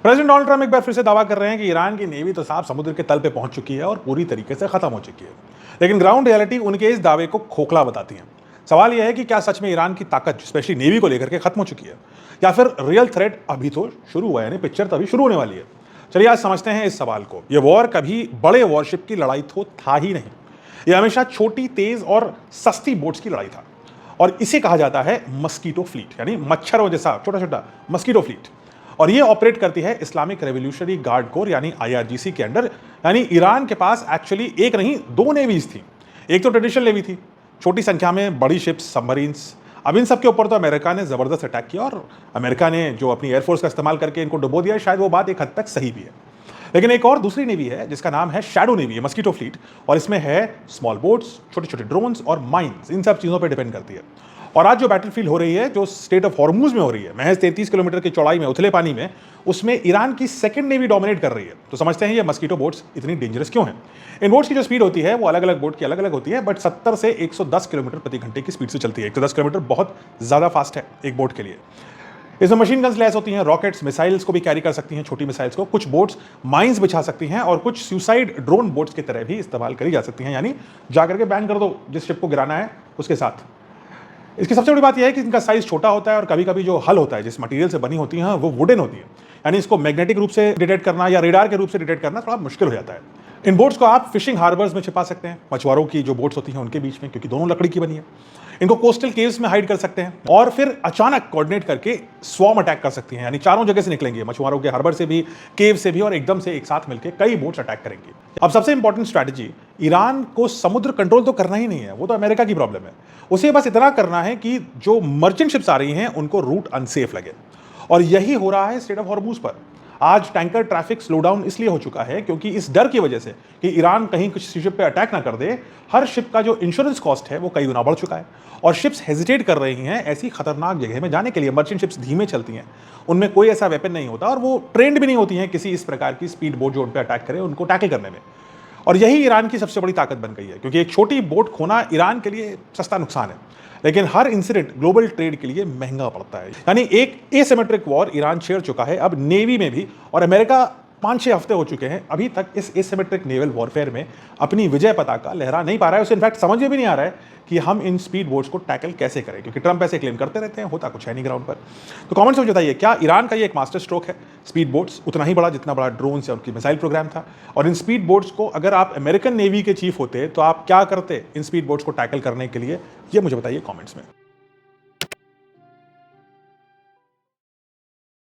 President Donald Trump एक बार फिर से दावा कर रहे हैं कि ईरान की नेवी तो साफ समुद्र के तल पे पहुंच चुकी है और पूरी तरीके से खत्म हो चुकी है। लेकिन ग्राउंड रियलिटी उनके इस दावे को खोखला बताती है। सवाल यह है कि क्या सच में ईरान की ताकत स्पेशली नेवी को लेकर के खत्म हो चुकी है या फिर रियल थ्रेट अभी तो शुरू हुआ है, यानी पिक्चर तो अभी शुरू होने वाली है। चलिए आज समझते हैं इस सवाल को। यह वॉर कभी बड़े वॉरशिप की लड़ाई तो था ही नहीं, यह हमेशा छोटी, तेज और सस्ती बोट्स की लड़ाई था। और इसे कहा जाता है मस्कीटो फ्लीट, यानी मच्छरों जैसा छोटा छोटा मस्कीटो फ्लीट। और ये ऑपरेट करती है इस्लामिक रेवोल्यूशनरी गार्ड कोर यानी आईआरजीसी के अंडर। यानी ईरान के पास एक्चुअली एक नहीं दो नेवीज थी। एक तो ट्रेडिशनल नेवी थी, छोटी संख्या में बड़ी शिप्स, सबमरीन्स। अब इन सब के ऊपर तो अमेरिका ने जबरदस्त अटैक किया और अमेरिका ने जो अपनी एयरफोर्स का इस्तेमाल करके इनको डुबो दिया, शायद वो बात एक हद तक सही भी है। लेकिन एक और दूसरी नेवी है जिसका नाम है शैडो नेवी, मस्कीटो फ्लीट। और इसमें है स्मॉल बोट्स, छोटे छोटे ड्रोन्स और माइंस। इन सब चीज़ों पर डिपेंड करती है। और आज जो बैटलफील्ड हो रही है, जो स्टेट ऑफ हॉर्मुज में हो रही है, महज 33 किलोमीटर की चौड़ाई में उथले पानी में, उसमें ईरान की सेकंड नेवी डोमिनेट कर रही है। तो समझते हैं ये मस्कीटो बोट्स इतनी डेंजरस क्यों हैं। इन बोट्स की जो स्पीड होती है वो अलग अलग बोट की अलग अलग होती है, बट 70 से 110 किलोमीटर प्रति घंटे की स्पीड से चलती है। 110 किलोमीटर बहुत ज़्यादा फास्ट है एक बोट के लिए। इसमें मशीन गन्स लैस होती हैं, रॉकेट्स, मिसाइल्स को भी कैरी कर सकती हैं, छोटी मिसाइल्स को। कुछ बोट्स माइंस बिछा सकती हैं और कुछ सुसाइड ड्रोन बोट्स की तरह भी इस्तेमाल करी जा सकती हैं, यानी जाकर के बैन कर दो जिस शिप को गिराना है उसके साथ। इसकी सबसे बड़ी बात यह है कि इनका साइज छोटा होता है और कभी कभी जो हल होता है, जिस मटेरियल से बनी होती है, वो वुडन होती है। यानी इसको मैग्नेटिक रूप से डिटेक्ट करना या रेडार के रूप से डिटेक्ट करना थोड़ा मुश्किल हो जाता है। इन बोट्स को आप फिशिंग हार्बर्स में छिपा सकते हैं, मछुआरों की जो बोट्स होती हैं उनके बीच में, क्योंकि दोनों लकड़ी की बनी है। इनको कोस्टल केव्स में हाइड कर सकते हैं और फिर अचानक कोऑर्डिनेट करके स्वॉर्म अटैक कर सकती हैं, यानी चारों जगह से निकलेंगे, मछुआरों के हार्बर से भी, केव से भी, और एकदम से एक साथ मिलकर कई बोट्स अटैक करेंगे। अब सबसे इंपॉर्टेंट स्ट्रैटेजी, ईरान को समुद्र कंट्रोल तो करना ही नहीं है, वो तो अमेरिका की प्रॉब्लम है। उसे बस इतना करना है कि जो मर्चेंट शिप्स आ रही हैं उनको रूट अनसेफ लगे। और यही हो रहा है स्ट्रेट ऑफ हॉर्मुज पर। आज टैंकर ट्रैफिक स्लो डाउन इसलिए हो चुका है क्योंकि इस डर की वजह से कि ईरान कहीं कुछ शिप पे अटैक ना कर दे, हर शिप का जो इंश्योरेंस कॉस्ट है वो कई गुना बढ़ चुका है। और शिप्स हेजिटेट कर रही हैं ऐसी खतरनाक जगह में जाने के लिए। मर्चेंट शिप्स धीमे चलती हैं, उनमें कोई ऐसा वेपन नहीं होता और वो ट्रेंड भी नहीं होती हैं किसी इस प्रकार की स्पीड बोट जो उन पर अटैक करे उनको टैकल करने में। और यही ईरान की सबसे बड़ी ताकत बन गई है, क्योंकि एक छोटी बोट खोना ईरान के लिए सस्ता नुकसान है, लेकिन हर इंसिडेंट ग्लोबल ट्रेड के लिए महंगा पड़ता है। यानी एक एसिमेट्रिक वॉर ईरान छेड़ चुका है अब नेवी में भी, और अमेरिका 5-6 हफ्ते हो चुके हैं अभी तक इस एसिमेट्रिक नेवल वॉरफेयर में अपनी विजय पताका लहरा नहीं पा रहा है। उसे इनफैक्ट समझ में भी नहीं आ रहा है कि हम इन स्पीड बोट्स को टैकल कैसे करें, क्योंकि ट्रंप ऐसे क्लेम करते रहते हैं, होता कुछ है नहीं ग्राउंड पर। तो कमेंट्स में बताइए, क्या ईरान का ये एक मास्टर स्ट्रोक है स्पीड बोट्स, उतना ही बड़ा जितना बड़ा ड्रोन या उनकी मिसाइल प्रोग्राम था? और इन स्पीड बोट्स को अगर आप अमेरिकन नेवी के चीफ होते तो आप क्या करते इन स्पीड बोट्स को टैकल करने के लिए, ये मुझे बताइए कॉमेंट्स में।